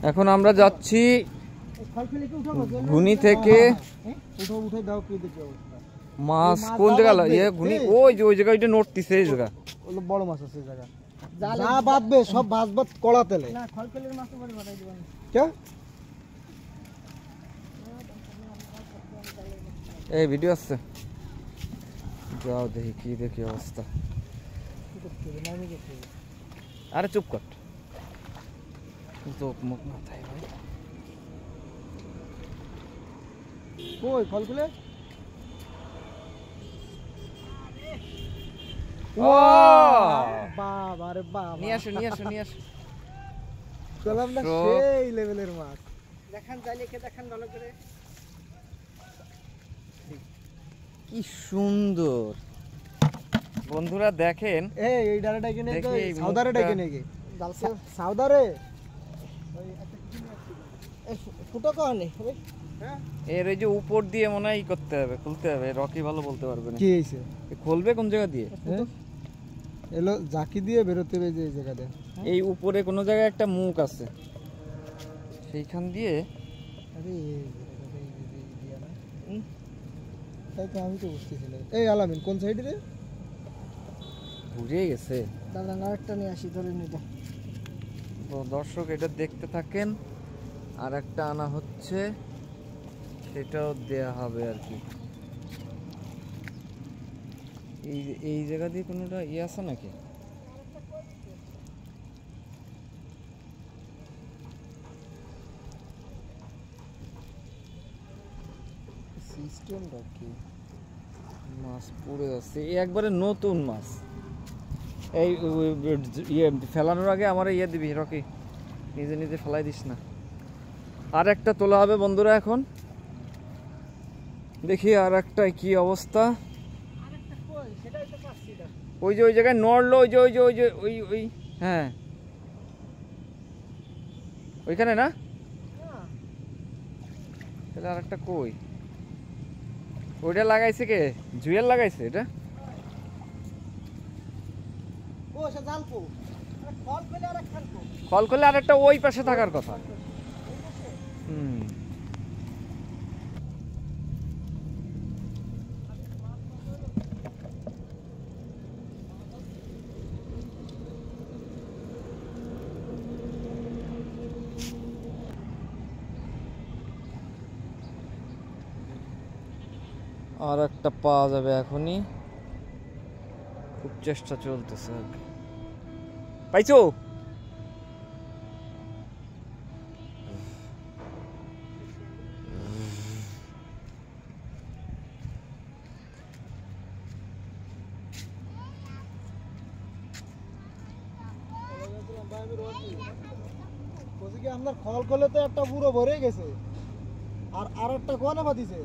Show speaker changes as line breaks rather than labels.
এখন আমরা যাচ্ছি ঘুনি থেকে মাছ কোন জায়গা ঘুনি ওই যে ওই জায়গায় নড়তিছে এই জায়গা
বড় মাছ আছে জায়গা যা বাঁধবে সব ভাত ভাত কড়া তেলে
এই ভিডিও আছে যাও দেখি কি দেখি অবস্থা আরে চুপ কর চোখ মুখ মাথায় ভাই
কই ফল খুলে
ও
বাবা রে বাবা
নিয়ে আসো
চলাম না সেই লেভেলের মাছ
দেখান জালিকে দেখান ভালো করে
কি সুন্দর বন্ধুরা দেখেন
এই ডালাটা কিনে সাউদারে ডাকে নাকি সাউদারে ওই একটা কি নিয়ে আসছি ফুটো কানে হ্যাঁ
এর এই যে উপর দিয়ে মনে হয় করতে হবে খুলতে হবে রকি ভালো বলতে পারবে না
কি হইছে
খুলবে কোন জায়গা দিয়ে
এলো জাকি দিয়ে বেরোতে হবে যে জায়গাটা
এই উপরে কোন জায়গায় একটা মুখ আছে সেইখান দিয়ে
আরে তাই তো আমি তো বুঝতেছিলাম এই আলামিন কোন সাইডে রে
ঘুরে গেছে
দাঁড়ান আরেকটা নিয়ে আসি ধরে নিতে
দর্শক এটা দেখতে থাকেন আর একটা আনা হচ্ছে সেটাও দেয়া হবে আর কি এই জায়গা দিয়ে কোনোটা ইয়ে আছে নাকি সিস্টেমটা কি মাছ পড়ে আছে একবারে নতুন মাছ এই ইয়ে ফেলানোর আগে আমার ইয়ে দিবি রকি নিজে নিজে ফেলাই দিস না আর একটা তোলা হবে বন্ধুরা এখন দেখি আর একটা কি অবস্থা ওই যে ওই জায়গায় নড়লো ওই হ্যাঁ ওইখানে না তাহলে আর একটা কই ওইটা লাগাইছে কে জুয়েল লাগাইছে এটা ফল করলে আর একটা ওই পাশে থাকার কথা আর একটা পাওয়া যাবে এখনই খুব চেষ্টা চলতেছে আর কি পাইছো
আপনার খল করলে তো একটা পুরো ভরে গেছে আর একটা কোয়ানা পাতিছে